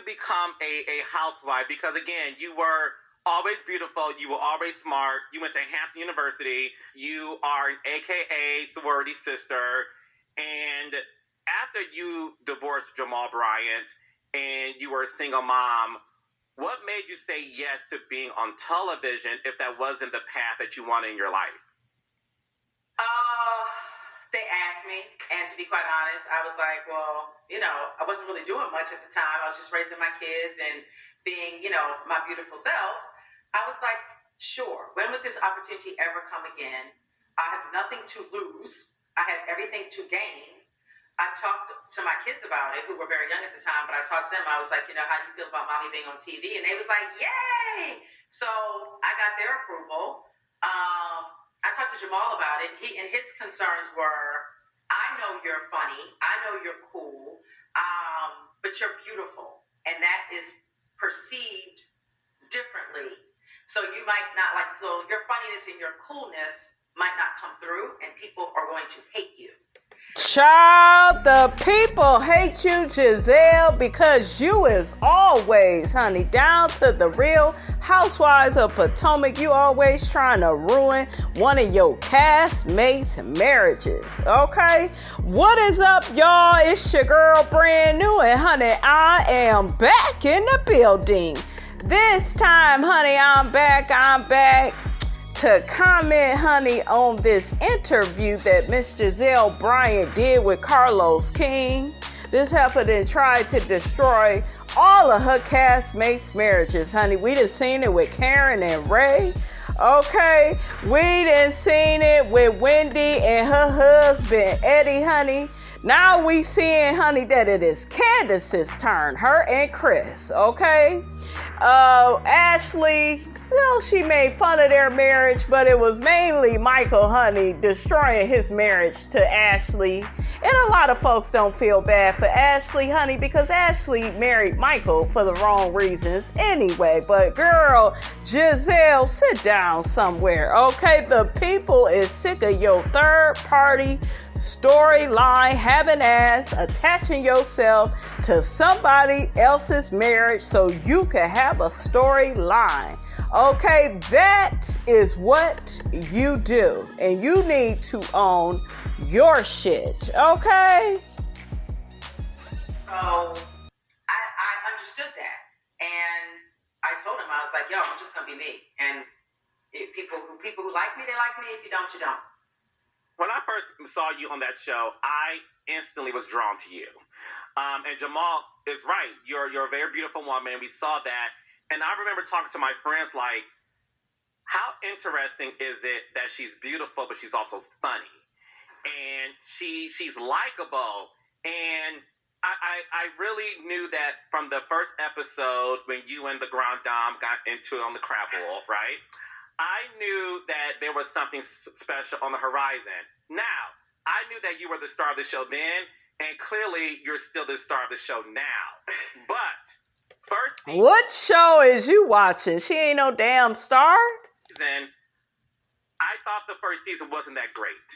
become a housewife? Because again, you were always beautiful. You were always smart. You went to Hampton University. You are an AKA sorority sister. And after you divorced Giselle Bryant and you were a single mom, what made you say yes to being on television if that wasn't the path that you wanted in your life? They asked me, and to be quite honest, I was like, well, I wasn't really doing much at the time. I was just raising my kids and being, my beautiful self. I was like, sure, when would this opportunity ever come again? I have nothing to lose. I have everything to gain. I talked to my kids about it, who were very young at the time, but I talked to them. I was like, how do you feel about mommy being on TV? And they was like, yay! So I got their approval. I talked to Jamal about it. And his concerns were, I know you're funny. I know you're cool, but you're beautiful. And that is perceived differently. So you might not so your funniness and your coolness might not come through, and people are going to hate you. Child, the people hate you, Giselle, because you is always, honey, down to the Real Housewives of Potomac. You always trying to ruin one of your castmates' marriages, okay? What is up, y'all? It's your girl, Brand New, and honey, I am back in the building. This time, honey, I'm back to comment, honey, on this interview that Miss Giselle Bryant did with Carlos King. This heifer then tried to destroy all of her castmates' marriages, honey. We done seen it with Karen and Ray. Okay, we done seen it with Wendy and her husband, Eddie, honey. Now we seeing, honey, that it is Candace's turn, her and Chris, okay? Ashley, well, she made fun of their marriage, but it was mainly Michael, honey, destroying his marriage to Ashley. And a lot of folks don't feel bad for Ashley, honey, because Ashley married Michael for the wrong reasons anyway. But girl, Giselle, sit down somewhere, okay? The people is sick of your third-party storyline, having ass, attaching yourself to somebody else's marriage so you can have a storyline. Okay, that is what you do, and you need to own your shit, okay? So I understood that, and I told him, I was like, yo, I'm just gonna be me, and people who like me, they like me. If you don't, you don't. When I first saw you on that show, I instantly was drawn to you. And Jamal is right. You're a very beautiful woman, and we saw that. And I remember talking to my friends like, how interesting is it that she's beautiful, but she's also funny? And she's likable. And I really knew that from the first episode when you and the Grand Dame got into it on the crab wall, right? I knew that there was something special on the horizon. Now, I knew that you were the star of the show then, and clearly you're still the star of the show now. But first season, what show is you watching? She ain't no damn star. I thought the first season wasn't that great.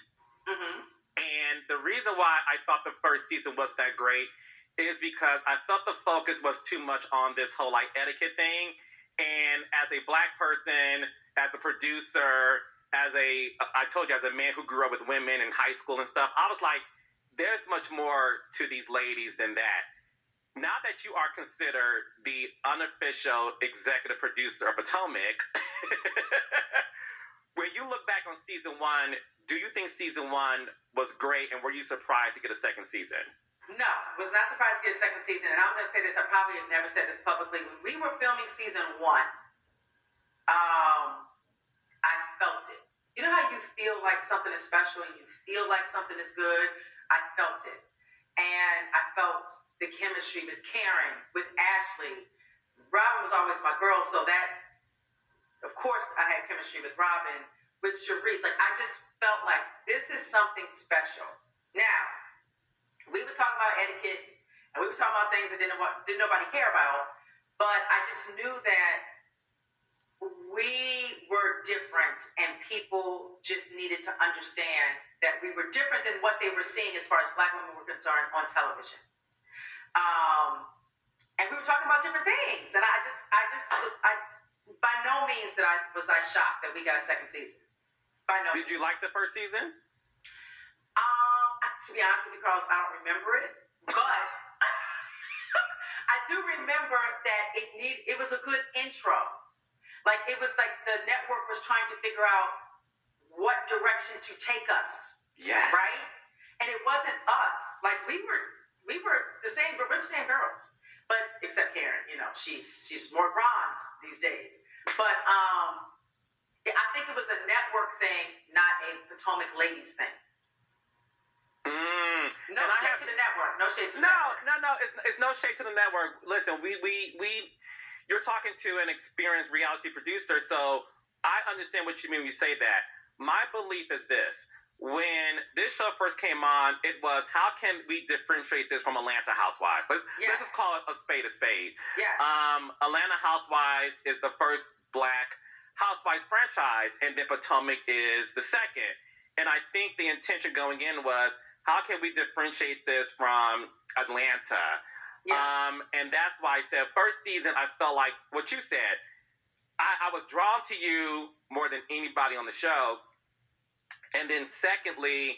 Mm-hmm. And the reason why I thought the first season wasn't that great is because I felt the focus was too much on this whole etiquette thing. And as a black person, as a producer, I told you, as a man who grew up with women in high school and stuff, I was like, there's much more to these ladies than that. Now that you are considered the unofficial executive producer of Potomac, when you look back on season 1, do you think season 1 was great, and were you surprised to get a second season? No, was not surprised to get a second season. And I'm going to say this, I probably have never said this publicly. When we were filming season 1, I felt it. You know how you feel like something is special and you feel like something is good? I felt it. And I felt the chemistry with Karen, with Ashley. Robin was always my girl, so that, of course, I had chemistry with Robin, with Sharice. I just felt like this is something special. Now, we would talk about etiquette, and we would talk about things that didn't nobody care about, but I just knew that we were different, and people just needed to understand that we were different than what they were seeing as far as black women were concerned on television. and we were talking about different things. And I by no means was I shocked that we got a second season. By no means. Did you like the first season? To be honest with you, Carlos, I don't remember it, but I do remember that it was a good intro. Like, it was like the network was trying to figure out what direction to take us. Yes. Right? And it wasn't us. Like, we were the same, we're the same girls. But except Karen, she's more blonde these days. But I think it was a network thing, not a Potomac ladies thing. No shade to the network. No shade to the network. No. It's no shade to the network. Listen, you're talking to an experienced reality producer, so I understand what you mean when you say that. My belief is this. When this show first came on, it was, how can we differentiate this from Atlanta Housewives? Let's just call it a spade a spade. Yes. Atlanta Housewives is the first Black Housewives franchise, and then Potomac is the second. And I think the intention going in was, how can we differentiate this from Atlanta? Yeah. And that's why I said first season, I felt like what you said. I was drawn to you more than anybody on the show. And then secondly,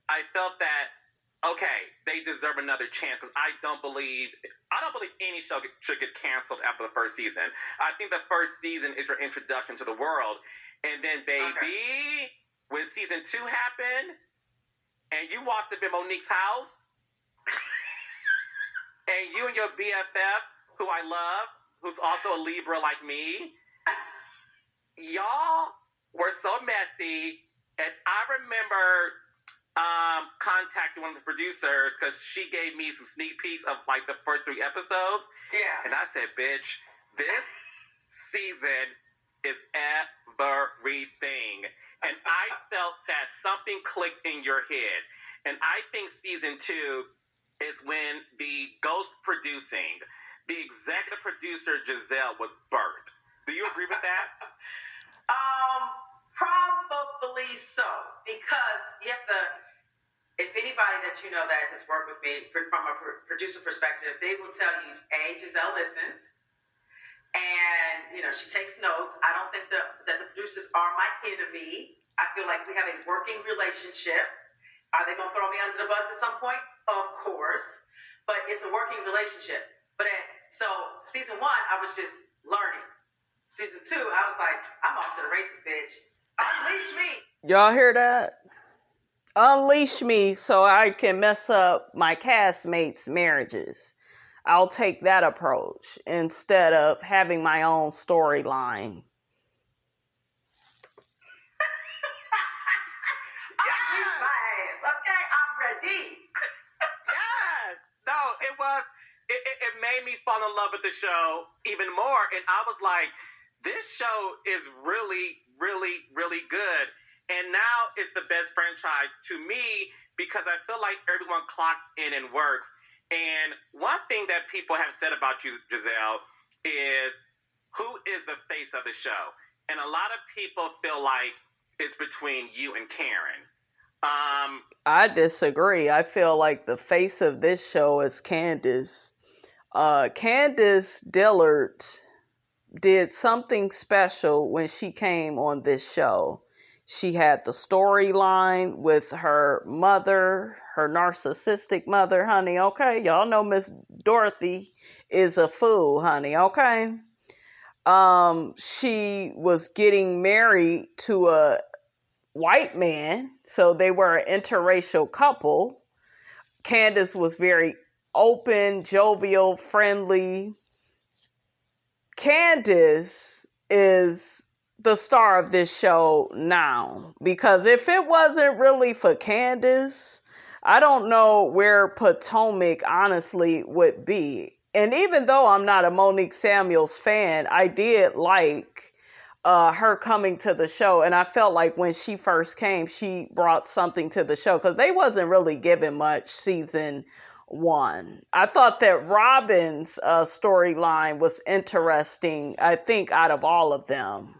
I felt that, okay, they deserve another chance, because I don't believe any show should get canceled after the first season. I think the first season is your introduction to the world. And then, baby, when season 2 happened, and you walked up in Monique's house, and you and your BFF, who I love, who's also a Libra like me, y'all were so messy. And I remember contacting one of the producers, because she gave me some sneak peeks of like the first 3 episodes. Yeah. And I said, bitch, this season is everything. And I felt that something clicked in your head. And I think season 2 is when the ghost producing, the executive producer Giselle, was birthed. Do you agree with that? Probably so. Because you have to, if anybody that you know that has worked with me from a producer perspective, they will tell you, Giselle listens. And, she takes notes. I don't think that the producers are my enemy. I feel like we have a working relationship. Are they going to throw me under the bus at some point? Of course. But it's a working relationship. So season 1, I was just learning. Season 2, I was like, I'm off to the races, bitch. Unleash me. Y'all hear that? Unleash me so I can mess up my castmates' marriages. I'll take that approach instead of having my own storyline. Unleash my ass, okay? I'm ready. Yes. No, it made me fall in love with the show even more. And I was like, this show is really, really, really good. And now it's the best franchise to me, because I feel like everyone clocks in and works. And one thing that people have said about you, Giselle, is who is the face of the show? And a lot of people feel like it's between you and Karen. I disagree. I feel like the face of this show is Candace. Candace Dillard did something special when she came on this show. She had the storyline with her mother, her narcissistic mother, honey, okay? Y'all know Miss Dorothy is a fool, honey, okay? She was getting married to a white man, so they were an interracial couple. Candace was very open, jovial, friendly. Candace is the star of this show now, because if it wasn't really for Candace, I don't know where Potomac honestly would be. And even though I'm not a Monique Samuels fan, I did like her coming to the show, and I felt like when she first came, she brought something to the show, because they wasn't really given much season 1. I thought that Robin's storyline was interesting, I think, out of all of them.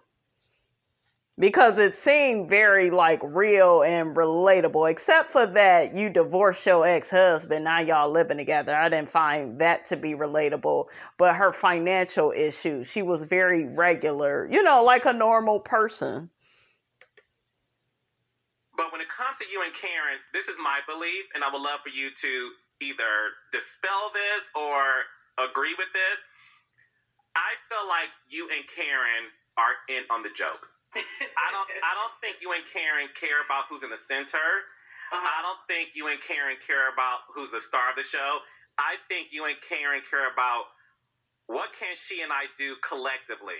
Because it seemed very like real and relatable, except for that you divorced your ex-husband, now y'all living together. I didn't find that to be relatable. But her financial issues, she was very regular, like a normal person. But when it comes to you and Karen, this is my belief, and I would love for you to either dispel this or agree with this. I feel like you and Karen are in on the joke. I don't think you and Karen care about who's in the center. I don't think you and Karen care about who's the star of the show. I think you and Karen care about what can she and I do collectively.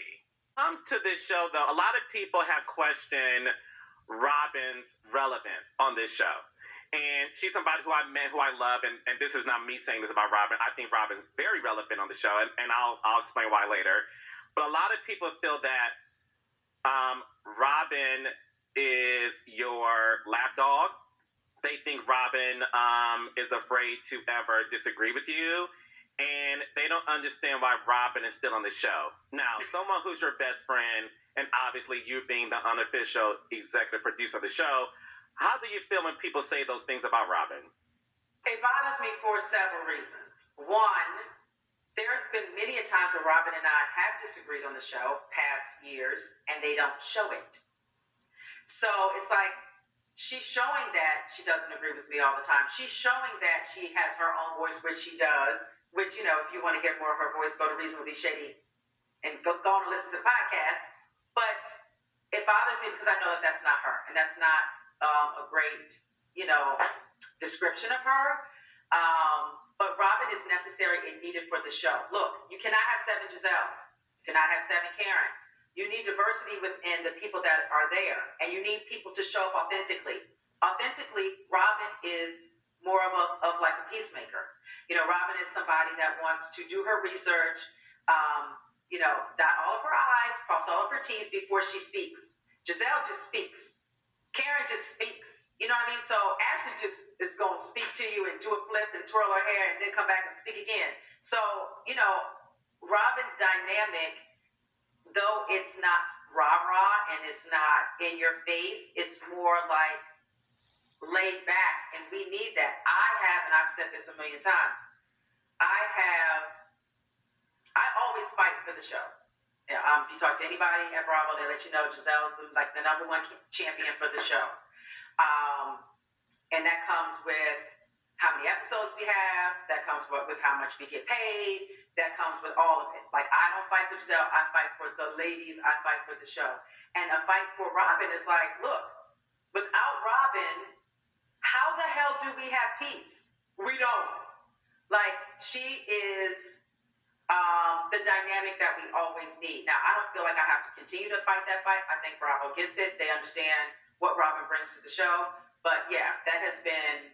When it comes to this show, though, a lot of people have questioned Robin's relevance on this show. And she's somebody who I met, who I love, and this is not me saying this about Robin. I think Robin's very relevant on the show, and I'll explain why later. But a lot of people feel that Robin is your lapdog. They think Robin is afraid to ever disagree with you, and they don't understand why Robin is still on the show. Now, someone who's your best friend, and obviously you being the unofficial executive producer of the show, how do you feel when people say those things about Robin? It bothers me for several reasons. One, there's been many a times where Robin and I have disagreed on the show past years, and they don't show it. So it's like she's showing that she doesn't agree with me all the time. She's showing that she has her own voice, which she does, which, if you want to hear more of her voice, go to Reasonably Shady and go on and listen to the podcast. But it bothers me because I know that that's not her, and that's not a great, description of her. But Robin is necessary and needed for the show. Look, you cannot have 7 Gizelle's. You cannot have 7 Karens. You need diversity within the people that are there, and you need people to show up authentically. Authentically, Robin is more of like a peacemaker. Robin is somebody that wants to do her research, dot all of her I's, cross all of her T's before she speaks. Giselle just speaks. Karen just speaks. You know what I mean? So Ashley just is going to speak to you and do a flip and twirl her hair and then come back and speak again. So, Robin's dynamic, though it's not rah-rah and it's not in your face, it's more like laid back, and we need that. And I've said this a million times, I always fight for the show. If you talk to anybody at Bravo, they let you know Gizelle's the number one champion for the show. And that comes with how many episodes we have. That comes with how much we get paid. That comes with all of it. Like, I don't fight for Giselle. I fight for the ladies. I fight for the show. And a fight for Robin is like, look, without Robin, how the hell do we have peace? We don't. Like, she is the dynamic that we always need. Now, I don't feel like I have to continue to fight that fight. I think Bravo gets it. They understand what Robin brings to the show. But yeah, that has been,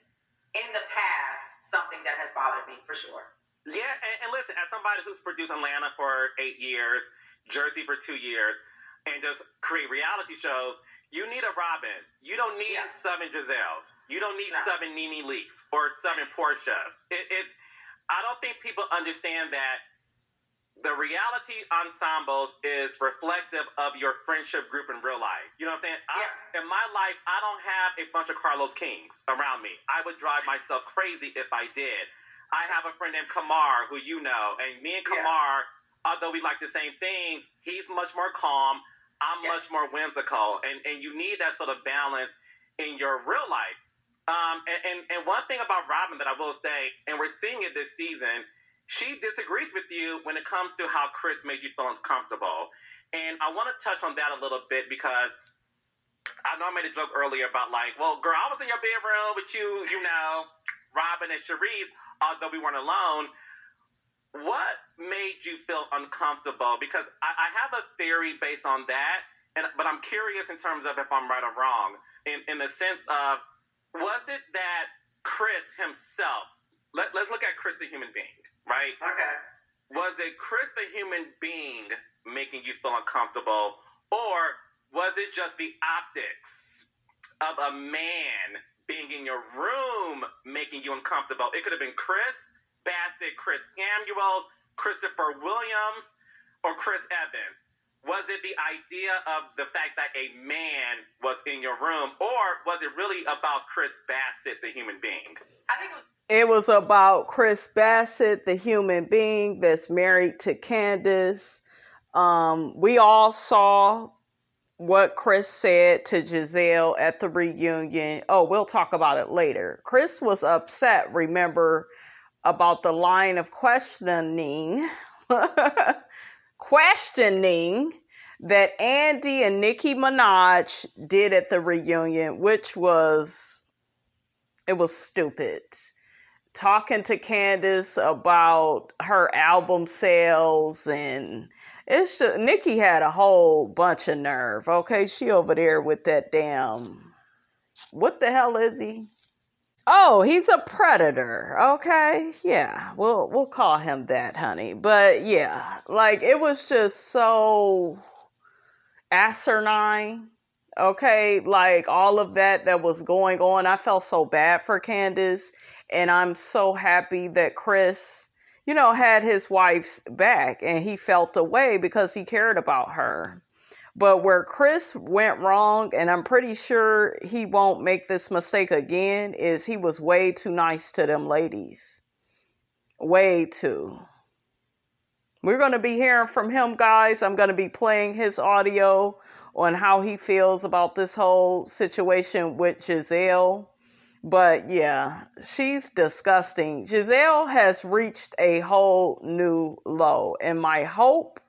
in the past, something that has bothered me for sure. Yeah, and listen, as somebody who's produced Atlanta for 8 years, Jersey for 2 years, and just create reality shows, you need a Robin. You don't need 7 Gizelle's. You don't need 7 Nene Leaks or 7 Portias. I don't think people understand that the reality ensembles is reflective of your friendship group in real life. You know what I'm saying? In my life, I don't have a bunch of Carlos Kings around me. I would drive myself crazy if I did. I have a friend named Kamar, who you know, and me and Kamar, although we like the same things, he's much more calm. I'm much more whimsical. And you need that sort of balance in your real life. And one thing about Robin that I will say, and we're seeing it this season, she disagrees with you when it comes to how Chris made you feel uncomfortable. And I want to touch on that a little bit because I know I made a joke earlier about well, girl, I was in your bedroom with you, Robin and Cherise, although we weren't alone. What made you feel uncomfortable? Because I have a theory based on that, but I'm curious in terms of if I'm right or wrong, in the sense of, was it that Chris himself, let's look at Chris the human being, right? Okay. Was it Chris the human being making you feel uncomfortable, or was it just the optics of a man being in your room making you uncomfortable? It could have been Chris, Bassett, Chris Samuels, Christopher Williams, or Chris Evans. Was it the idea of the fact that a man was in your room, or was it really about Chris Bassett, the human being? I think it was about Chris Bassett, the human being that's married to Candace. We all saw what Chris said to Giselle at the reunion. Oh, we'll talk about it later. Chris was upset, remember, about the line of questioning that Andy and Nicki Minaj did at the reunion, which was stupid. Talking to Candace about her album sales, and it's just, Nicki had a whole bunch of nerve. Okay, she over there with that damn, what the hell is he? Oh, he's a predator. Okay, yeah, we'll call him that, honey. But yeah, like, it was just so asinine. Okay, like all of that was going on. I felt so bad for Candace, and I'm so happy that Chris, had his wife's back, and he felt away because he cared about her. But where Chris went wrong, and I'm pretty sure he won't make this mistake again, is he was way too nice to them ladies. Way too. We're going to be hearing from him, guys. I'm going to be playing his audio on how he feels about this whole situation with Giselle. But yeah, she's disgusting. Giselle has reached a whole new low. And my hope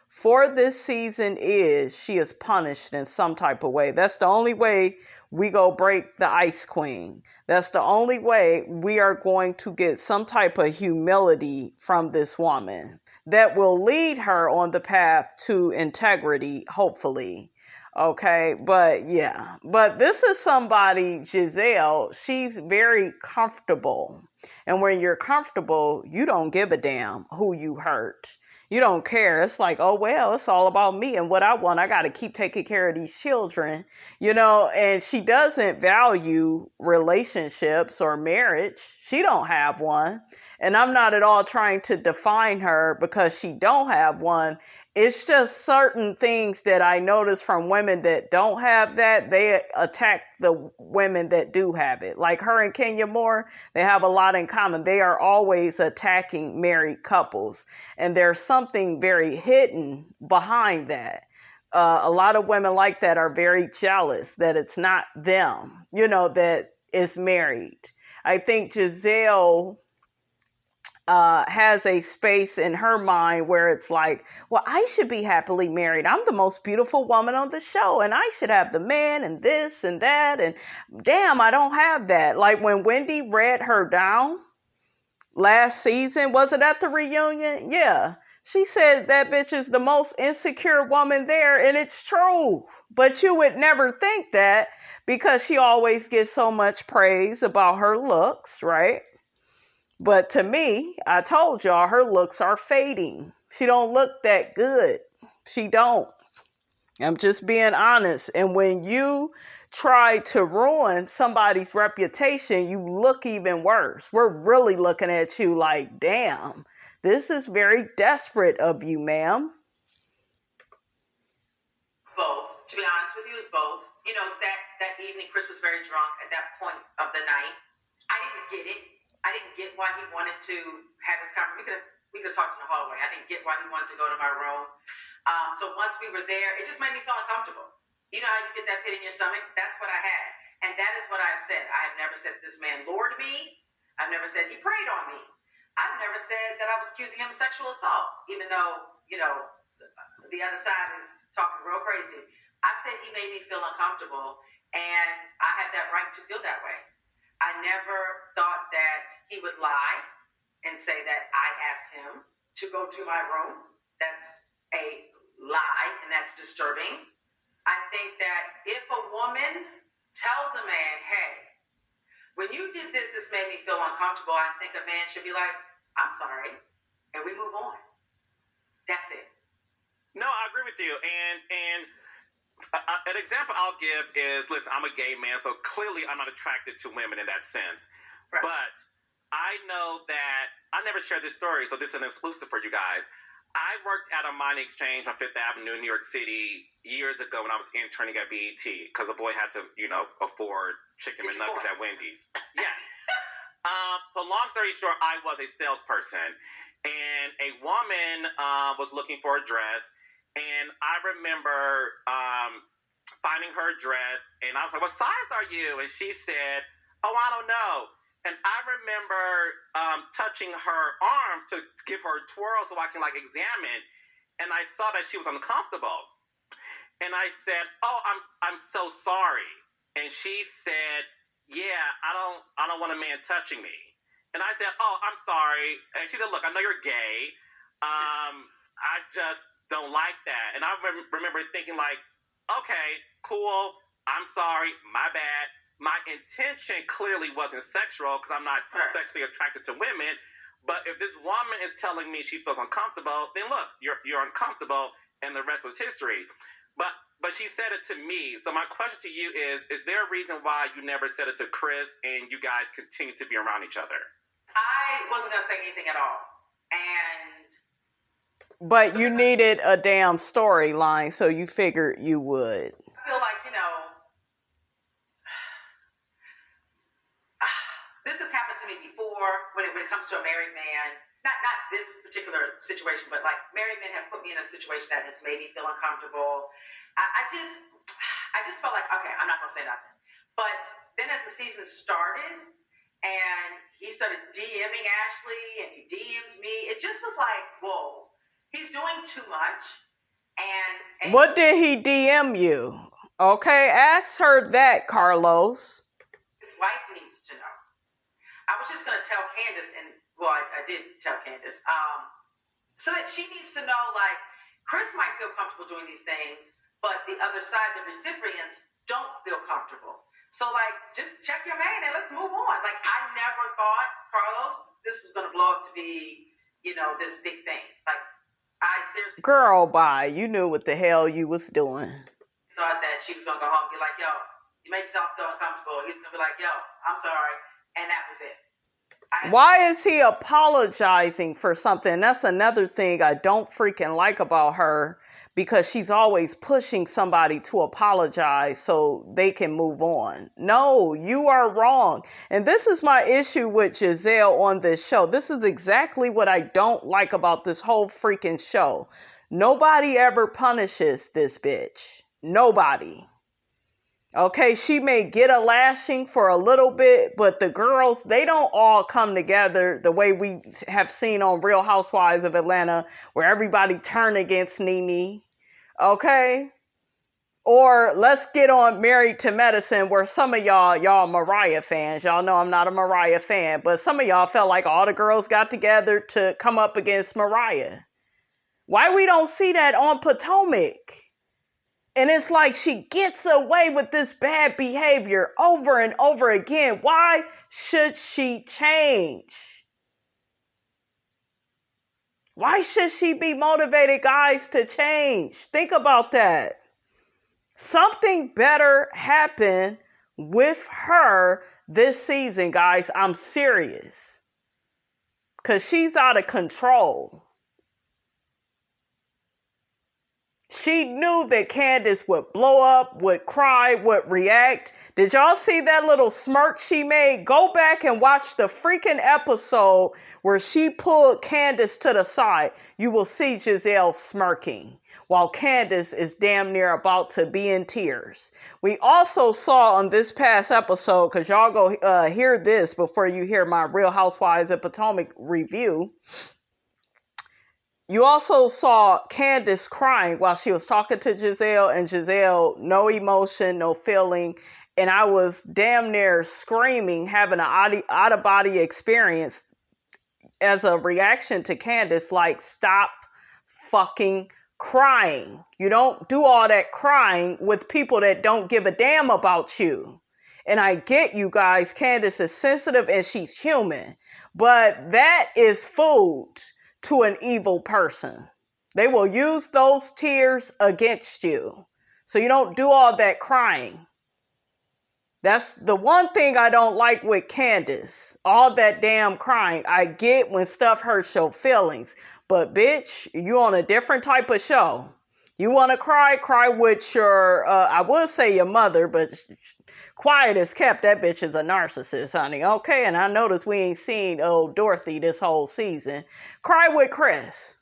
for this season is she is punished in some type of way. That's the only way we go break the Ice Queen. That's the only way we are going to get some type of humility from this woman that will lead her on the path to integrity, hopefully. Okay, but yeah. But this is somebody, Giselle, she's very comfortable. And when you're comfortable, you don't give a damn who you hurt. You don't care. It's like, oh, well, it's all about me and what I want. I got to keep taking care of these children, and she doesn't value relationships or marriage. She don't have one. And I'm not at all trying to define her because she don't have one. It's just certain things that I notice from women that don't have that. They attack the women that do have it. Like her and Kenya Moore, they have a lot in common. They are always attacking married couples. And there's something very hidden behind that. A lot of women like that are very jealous that it's not them, that is married. I think Giselle has a space in her mind where it's like, well, I should be happily married. I'm the most beautiful woman on the show, and I should have the man and this and that. And damn, I don't have that. Like when Wendy read her down last season, was it at the reunion? Yeah. She said that bitch is the most insecure woman there, and it's true. But you would never think that because she always gets so much praise about her looks, right? But to me, I told y'all, her looks are fading. She don't look that good. She don't. I'm just being honest. And when you try to ruin somebody's reputation, you look even worse. We're really looking at you like, damn, this is very desperate of you, ma'am. Both. To be honest with you, it's both. That evening, Chris was very drunk at that point of the night. I didn't get it. I didn't get why he wanted to have this conversation. We could have talked in the hallway. I didn't get why he wanted to go to my room. So once we were there, it just made me feel uncomfortable. You know how you get that pit in your stomach? That's what I had. And that is what I've said. I have never said this man lured me. I've never said he preyed on me. I've never said that I was accusing him of sexual assault, even though, the other side is talking real crazy. I said he made me feel uncomfortable, and I have that right to feel that way. I never thought that he would lie and say that I asked him to go to my room. That's a lie, and that's disturbing. I think that if a woman tells a man, hey, when you did this made me feel uncomfortable, I think a man should be like, I'm sorry, and we move on. That's it. No, I agree with you. And an example I'll give is, listen, I'm a gay man, so clearly I'm not attracted to women in that sense. Right. But I know that I never shared this story, so this is an exclusive for you guys. I worked at a money exchange on Fifth Avenue in New York City years ago when I was interning at BET because a boy had to, afford chicken McNuggets at Wendy's. Yes. So long story short, I was a salesperson, and a woman was looking for a dress, and I remember finding her dress, and I was like, "What size are you?" And she said, "Oh, I don't know." And I remember touching her arms to give her a twirl so I can examine, and I saw that she was uncomfortable, and I said, "Oh, I'm so sorry." And she said, "Yeah, I don't want a man touching me." And I said, "Oh, I'm sorry." And she said, "Look, I know you're gay. I just don't like that." And I remember thinking okay, cool. I'm sorry. My bad. My intention clearly wasn't sexual because I'm not sexually attracted to women. But if this woman is telling me she feels uncomfortable, then look, you're uncomfortable, and the rest was history. But she said it to me. So my question to you is there a reason why you never said it to Chris and you guys continue to be around each other? I wasn't going to say anything at all. But you needed a damn storyline, so you figured you would. I feel like, this has happened to me before when it comes to a married man. Not this particular situation, but married men have put me in a situation that has made me feel uncomfortable. I just felt like, okay, I'm not going to say nothing. But then as the season started and he started DMing Ashley and he DMs me, it just was like, whoa, he's doing too much. And what did he DM you? Okay, ask her that, Carlos. His wife needs to know. I was just going to tell Candace, and I did tell Candace, so that she needs to know, Chris might feel comfortable doing these things, but the other side, the recipients, don't feel comfortable. So, just check your man and let's move on. I never thought, Carlos, this was going to blow up to be, this big thing. I seriously... Girl, bye. You knew what the hell you was doing. Thought that she was going to go home and be like, yo, you made yourself feel uncomfortable. He's going to be like, yo, I'm sorry. And that was it. Why is he apologizing for something? That's another thing I don't freaking like about her, because she's always pushing somebody to apologize so they can move on. No, you are wrong. And this is my issue with Giselle on this show. This is exactly what I don't like about this whole freaking show. Nobody ever punishes this bitch. Nobody. Okay, she may get a lashing for a little bit, but the girls, they don't all come together the way we have seen on Real Housewives of Atlanta, where everybody turned against Nene. Okay? Or let's get on Married to Medicine, where some of y'all Mariah fans. Y'all know I'm not a Mariah fan, but some of y'all felt like all the girls got together to come up against Mariah. Why we don't see that on Potomac? And it's like she gets away with this bad behavior over and over again. Why should she change? Why should she be motivated, guys, to change? Think about that. Something better happened with her this season, guys. I'm serious. Because she's out of control. She knew that Candace would blow up, would cry, would react. Did y'all see that little smirk she made? Go back and watch the freaking episode where she pulled Candace to the side. You will see Giselle smirking while Candace is damn near about to be in tears. We also saw on this past episode, because y'all go hear this before you hear my Real Housewives of Potomac review. You also saw Candace crying while she was talking to Giselle, and Giselle, no emotion, no feeling. And I was damn near screaming, having an out-of-body experience as a reaction to Candace, stop fucking crying. You don't do all that crying with people that don't give a damn about you. And I get you guys, Candace is sensitive and she's human. But that is food to an evil person. They will use those tears against you. So you don't do all that crying. That's the one thing I don't like with Candace. All that damn crying. I get when stuff hurts your feelings. But bitch, you on a different type of show. You want to cry with your, I would say your mother, but quiet as kept. That bitch is a narcissist, honey. Okay, and I noticed we ain't seen old Dorothy this whole season. Cry with Chris.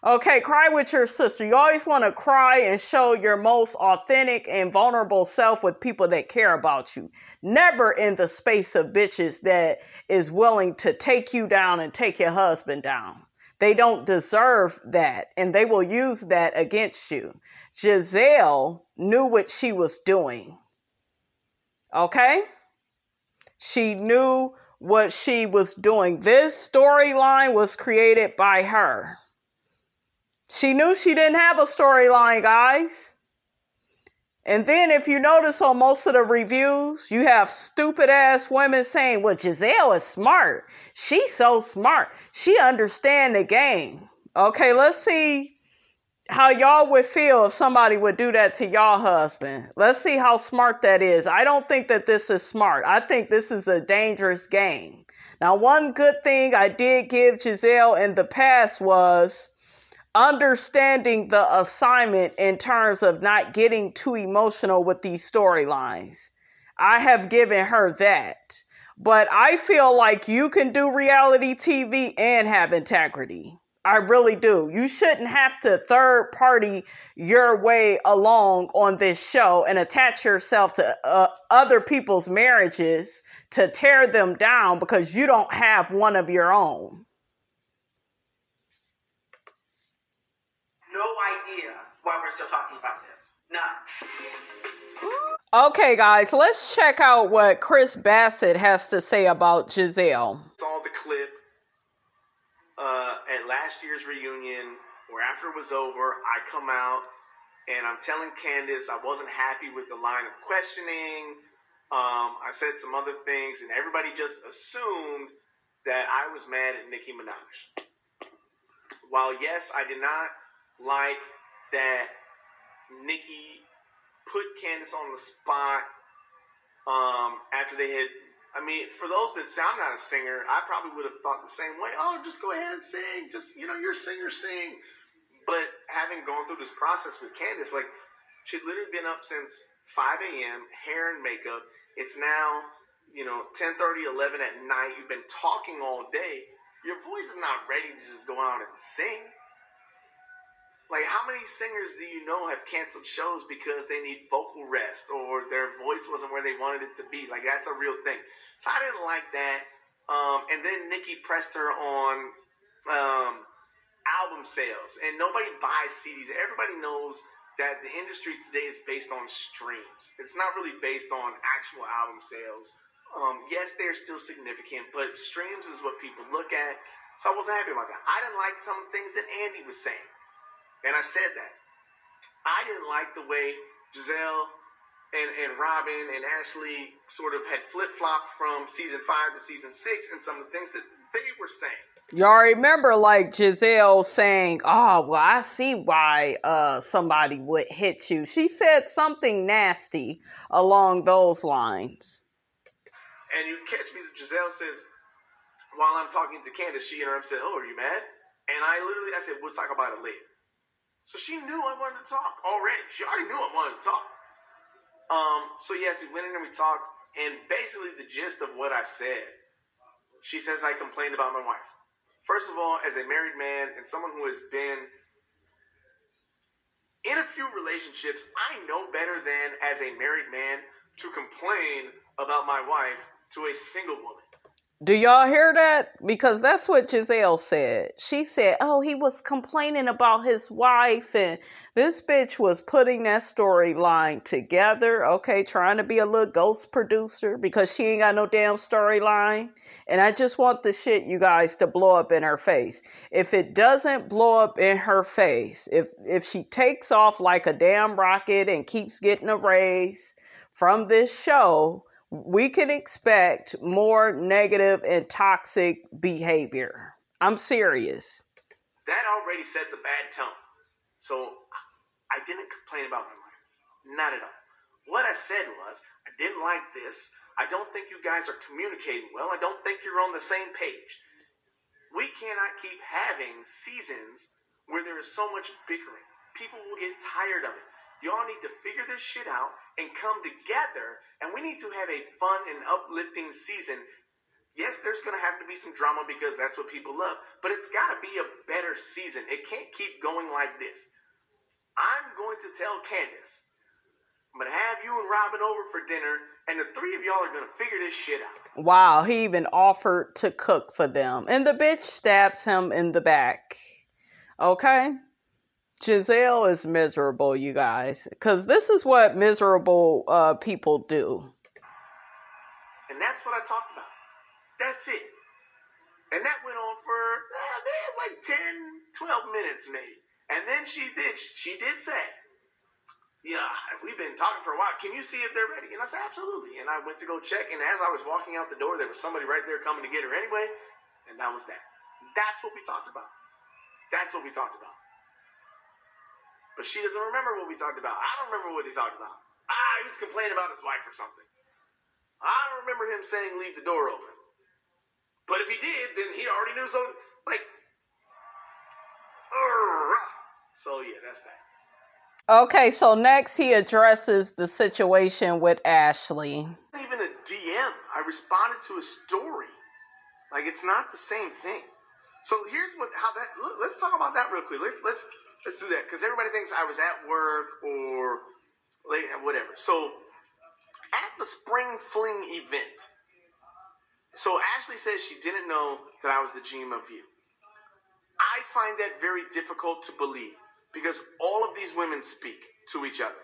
Okay, cry with your sister. You always want to cry and show your most authentic and vulnerable self with people that care about you. Never in the space of bitches that is willing to take you down and take your husband down. They don't deserve that, and they will use that against you. Giselle knew what she was doing. Okay? She knew what she was doing. This storyline was created by her. She knew she didn't have a storyline, guys. And then if you notice on most of the reviews, you have stupid ass women saying, well, Giselle is smart. She's so smart. She understands the game. Okay, let's see how y'all would feel if somebody would do that to y'all husband. Let's see how smart that is. I don't think that this is smart. I think this is a dangerous game. Now, one good thing I did give Giselle in the past was understanding the assignment in terms of not getting too emotional with these storylines. I have given her that. But I feel like you can do reality TV and have integrity. I really do. You shouldn't have to third party your way along on this show and attach yourself to other people's marriages to tear them down because you don't have one of your own. No idea why we're still talking about this. None. Okay, guys, let's check out what Chris Bassett has to say about Giselle. Saw the clip at last year's reunion where after it was over, I come out and I'm telling Candace I wasn't happy with the line of questioning. I said some other things, and everybody just assumed that I was mad at Nicki Minaj. While yes, I did not like that Nicki put Candace on the spot after they had, I mean, for those that say I'm not a singer, I probably would have thought the same way. Oh, just go ahead and sing. Just, you're a singer, sing. But having gone through this process with Candace, like, she'd literally been up since 5 a.m., hair and makeup. It's now, 10:30, 11 at night. You've been talking all day. Your voice is not ready to just go out and sing. Like, how many singers do you know have canceled shows because they need vocal rest or their voice wasn't where they wanted it to be? Like, that's a real thing. So I didn't like that. And then Nicki pressed her on album sales. And nobody buys CDs. Everybody knows that the industry today is based on streams. It's not really based on actual album sales. Yes, they're still significant, but streams is what people look at. So I wasn't happy about that. I didn't like some things that Andy was saying. And I said that. I didn't like the way Giselle and Robin and Ashley sort of had flip-flopped from season 5 to season 6 and some of the things that they were saying. Y'all remember like Giselle saying, oh, well, I see why somebody would hit you. She said something nasty along those lines. And you catch me, Giselle says, while I'm talking to Candace, she interrupts and said, oh, are you mad? And I said, we'll talk about it later. So she knew I wanted to talk already. She already knew I wanted to talk. So yes, we went in and we talked, and basically the gist of what I said, she says I complained about my wife. First of all, as a married man and someone who has been in a few relationships, I know better than as a married man to complain about my wife to a single woman. Do y'all hear that? Because that's what Giselle said. She said, oh, he was complaining about his wife, and this bitch was putting that storyline together, okay, trying to be a little ghost producer because she ain't got no damn storyline. And I just want the shit, you guys, to blow up in her face. If it doesn't blow up in her face, if she takes off like a damn rocket and keeps getting a raise from this show, we can expect more negative and toxic behavior. I'm serious. That already sets a bad tone. So I didn't complain about my wife. Not at all. What I said was, I didn't like this. I don't think you guys are communicating well. I don't think you're on the same page. We cannot keep having seasons where there is so much bickering. People will get tired of it. Y'all need to figure this shit out and come together, and we need to have a fun and uplifting season. Yes, there's going to have to be some drama because that's what people love, but it's got to be a better season. It can't keep going like this. I'm going to tell Candace, I'm going to have you and Robin over for dinner, and the three of y'all are going to figure this shit out. Wow, he even offered to cook for them. And the bitch stabs him in the back. Okay? Giselle is miserable, you guys. Because this is what miserable people do. And that's what I talked about. That's it. And that went on for, like 10, 12 minutes maybe. And then she did say, yeah, we've been talking for a while. Can you see if they're ready? And I said, absolutely. And I went to go check. And as I was walking out the door, there was somebody right there coming to get her anyway. And that was that. That's what we talked about. That's what we talked about. But she doesn't remember what we talked about. I don't remember what he talked about. He was complaining about his wife or something. I don't remember him saying leave the door open. But if he did, then he already knew something. Like, so yeah, that's that. Okay, so next he addresses the situation with Ashley. Even a DM. I responded to a story. Like, it's not the same thing. So here's let's talk about that real quick. Let's do that, because everybody thinks I was at work or late, whatever. So at the Spring Fling event, so Ashley says she didn't know that I was the GM of View. I find that very difficult to believe, because all of these women speak to each other.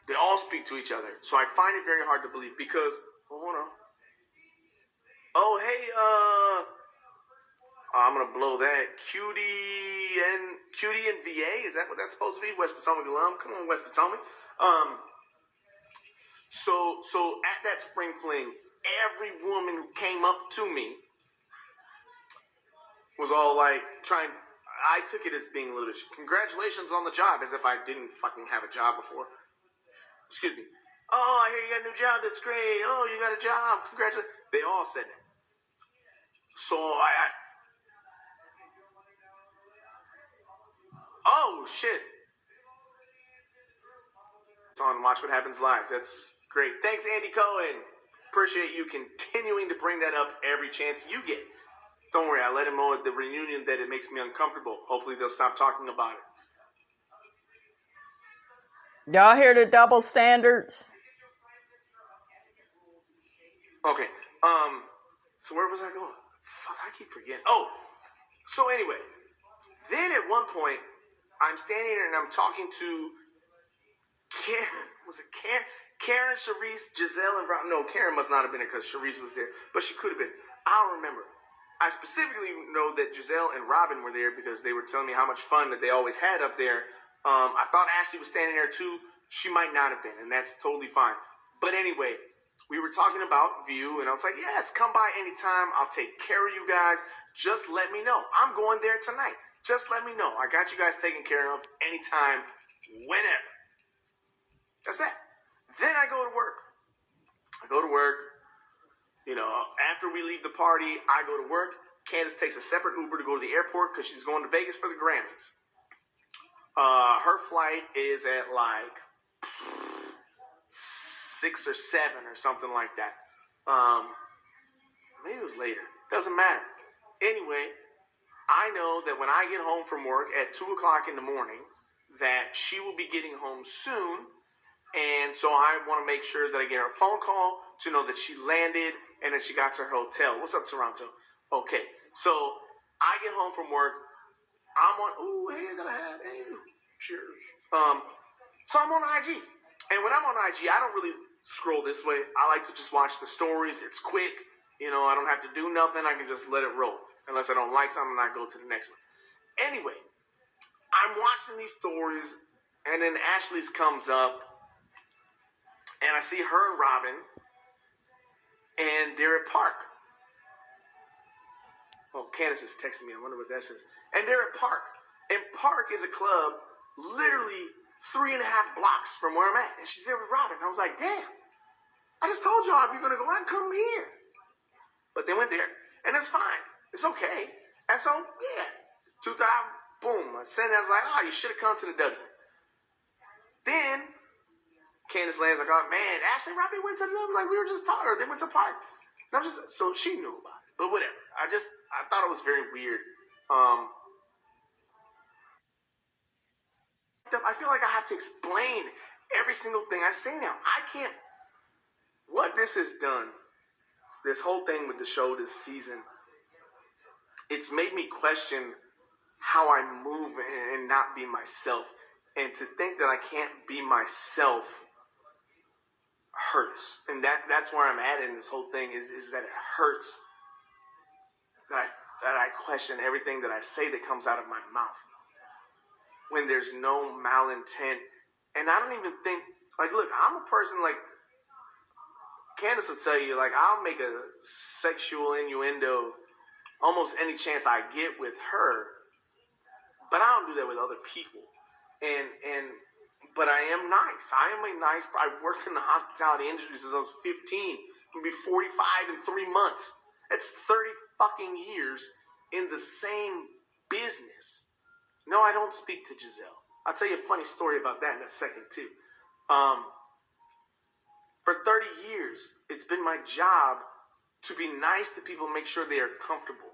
They all speak to each other. So I find it very hard to believe because, hold on. Oh, hey, I'm going to blow that. Cutie and VA, is that what that's supposed to be? West Potomac alum? Come on, West Potomac. So at that Spring Fling, every woman who came up to me was all like I took it as being a little bit, congratulations on the job, as if I didn't fucking have a job before. Excuse me. Oh, I hear you got a new job, that's great. Oh, you got a job, congratulations. They all said that. So oh, shit. It's on Watch What Happens Live. That's great. Thanks, Andy Cohen. Appreciate you continuing to bring that up every chance you get. Don't worry, I let him know at the reunion that it makes me uncomfortable. Hopefully they'll stop talking about it. Y'all hear the double standards? Okay. So where was I going? Fuck, I keep forgetting. Oh, so anyway. Then at one point, I'm standing there and I'm talking to Karen, Charisse, Giselle, and Rhop. No, Karen must not have been there because Charisse was there, but she could have been. I don't remember. I specifically know that Giselle and Robin were there because they were telling me how much fun that they always had up there. I thought Ashley was standing there too. She might not have been, and that's totally fine. But anyway, we were talking about View, and I was like, yes, come by anytime. I'll take care of you guys. Just let me know. I'm going there tonight. Just let me know. I got you guys taken care of anytime, whenever. That's that. Then I go to work. You know, after we leave the party, I go to work. Candace takes a separate Uber to go to the airport because she's going to Vegas for the Grammys. Her flight is at like 6 or 7 or something like that. Maybe it was later. Doesn't matter. Anyway, I know that when I get home from work at 2 o'clock in the morning, that she will be getting home soon. And so I want to make sure that I get her a phone call to know that she landed and that she got to her hotel. What's up, Toronto? Okay, so I get home from work. I'm on, ooh, hey, I got a hat. Hey, cheers. So I'm on IG. And when I'm on IG, I don't really scroll this way. I like to just watch the stories. It's quick. You know, I don't have to do nothing. I can just let it roll. Unless I don't like something, I go to the next one. Anyway, I'm watching these stories, and then Ashley's comes up. And I see her and Robin, and they're at Park. Oh, Candace is texting me. I wonder what that says. And they're at Park. And Park is a club literally 3.5 blocks from where I'm at. And she's there with Robin. I was like, damn. I just told y'all if you're going to go out, come here. But they went there. And it's fine. It's okay. And so, yeah, 2000, boom, I sent it. I was like, oh, you should have come to the W. Then, Candace Land's like, oh, man, Ashley Robbie went to the W. Like, we were just talking, or they went to a party. And I'm just, so she knew about it. But whatever. I thought it was very weird. I feel like I have to explain every single thing I say now. I can't. What this has done, this whole thing with the show this season, it's made me question how I move and not be myself. And to think that I can't be myself hurts. And that's where I'm at in this whole thing is that it hurts that I question everything that I say that comes out of my mouth. When there's no malintent. And I don't even think, like, look, I'm a person, like, Candace will tell you, like, I'll make a sexual innuendo almost any chance I get with her, but I don't do that with other people. But I am nice. I am a nice, I've worked in the hospitality industry since I was 15. I'll be 45 in 3 months. That's 30 fucking years in the same business. No, I don't speak to Giselle. I'll tell you a funny story about that in a second, too. For 30 years, it's been my job to be nice to people, make sure they are comfortable,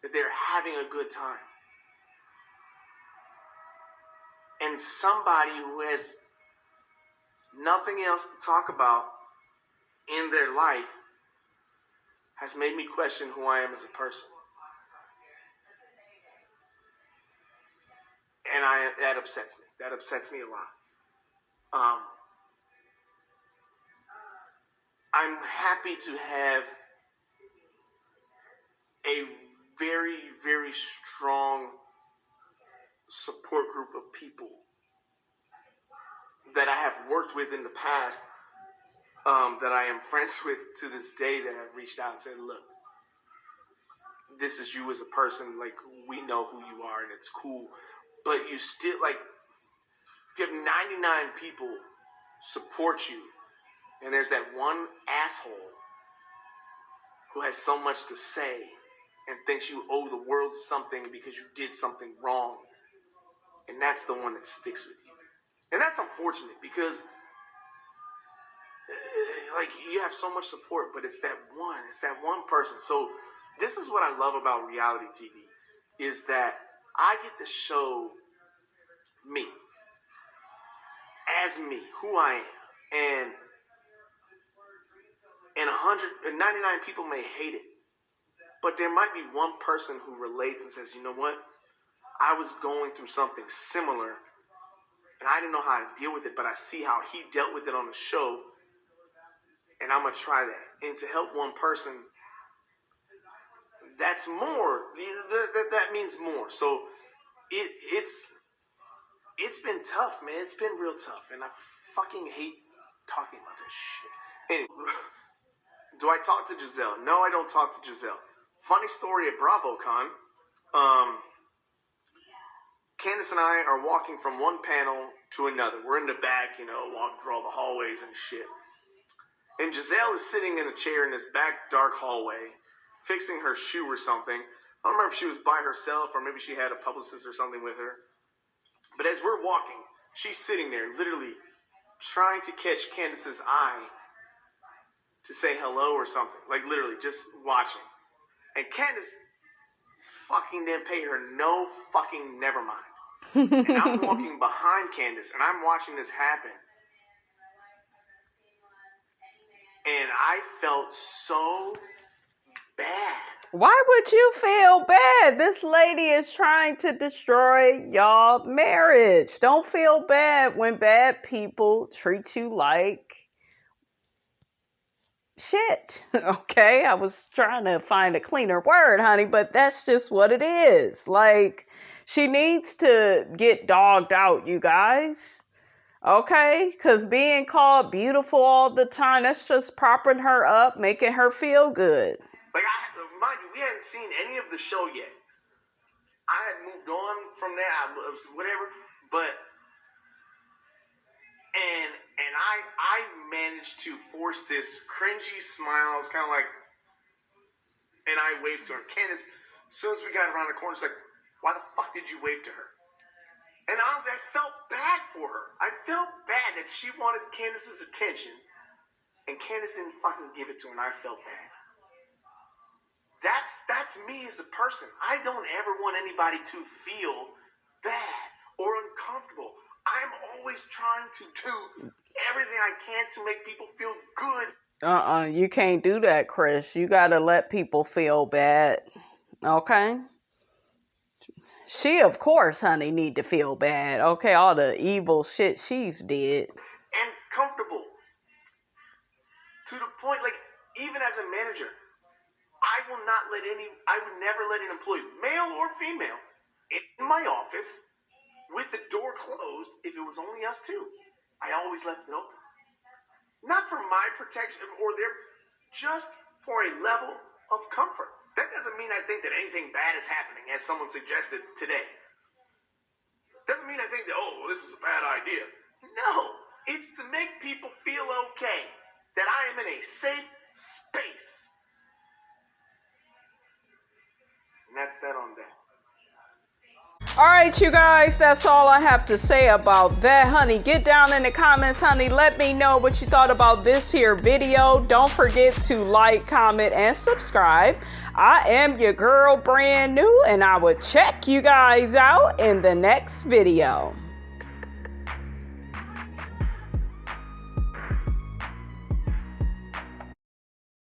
that they're having a good time. And somebody who has nothing else to talk about in their life has made me question who I am as a person. And that upsets me. That upsets me a lot. I'm happy to have a very, very strong support group of people that I have worked with in the past, that I am friends with to this day, that have reached out and said, look, this is you as a person, like, we know who you are and it's cool. But you still, like, you have 99 people support you, and there's that one asshole who has so much to say and thinks you owe the world something because you did something wrong. And that's the one that sticks with you. And that's unfortunate because, like, you have so much support, but it's that one person. So this is what I love about reality TV, is that I get to show me, as me, who I am. And 199 people may hate it, but there might be one person who relates and says, you know what? I was going through something similar, and I didn't know how to deal with it, but I see how he dealt with it on the show, and I'm going to try that. And to help one person, that's more. That means more. So it's been tough, man. It's been real tough, and I fucking hate talking about this shit. Anyway, do I talk to Giselle? No, I don't talk to Giselle. Funny story at BravoCon. Candace and I are walking from one panel to another. We're in the back, walking through all the hallways and shit. And Giselle is sitting in a chair in this back dark hallway, fixing her shoe or something. I don't remember if she was by herself or maybe she had a publicist or something with her. But as we're walking, she's sitting there literally trying to catch Candace's eye to say hello or something. Like literally just watching. And Candace fucking didn't pay her no fucking never mind. And I'm walking behind Candace and I'm watching this happen. And I felt so bad. Why would you feel bad? This lady is trying to destroy y'all marriage. Don't feel bad when bad people treat you like shit. Okay? I was trying to find a cleaner word, honey, but that's just what it is. Like, she needs to get dogged out, you guys. Okay? Because being called beautiful all the time, that's just propping her up, making her feel good. Like, mind you, we hadn't seen any of the show yet. I had moved on from that, whatever, but, and I managed to force this cringy smile. I was kind of like, and I waved to her. Candace, As soon as we got around the corner, she's like, why the fuck did you wave to her? And honestly, I felt bad for her. I felt bad that she wanted Candace's attention, and Candace didn't fucking give it to her, and I felt bad. That's me as a person. I don't ever want anybody to feel bad or uncomfortable. I'm always trying to do everything I can to make people feel good. You can't do that, Chris. You gotta let people feel bad. Okay? She, of course, honey, need to feel bad. Okay, all the evil shit she's did. And comfortable. To the point, like, even as a manager, I would never let an employee, male or female, in my office with the door closed if it was only us two. I always left it open. Not for my protection or just for a level of comfort. That doesn't mean I think that anything bad is happening, as someone suggested today. Doesn't mean I think that, this is a bad idea. No, it's to make people feel okay, that I am in a safe space. And that's that on that. All right, you guys, that's all I have to say about that, honey. Get down in the comments, honey. Let me know what you thought about this here video. Don't forget to like, comment, and subscribe. I am your girl, brand new, and I will check you guys out in the next video.